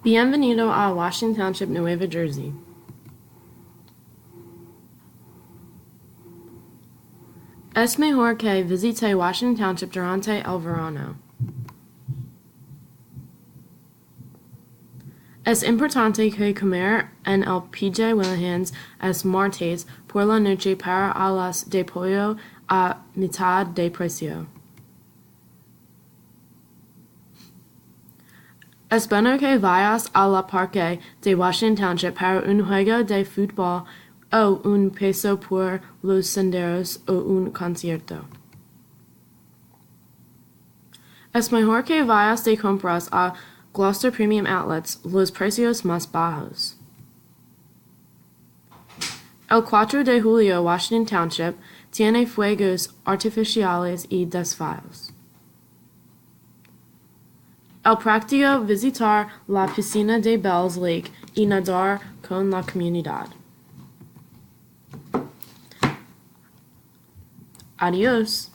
Bienvenido a Washington Township, Nueva Jersey. Es mejor que visite Washington Township durante el verano. Es importante que comer en el P.J. Williams es martes por la noche para alas de pollo a mitad de precio. Es bueno que vayas a la parque de Washington Township para un juego de fútbol o un paseo por los senderos o un concierto. Es mejor que vayas de compras a Gloucester Premium Outlets, los precios más bajos. El 4 de julio, Washington Township tiene fuegos artificiales y desfiles. El práctico visitar la piscina de Bells Lake y nadar con la comunidad. Adiós.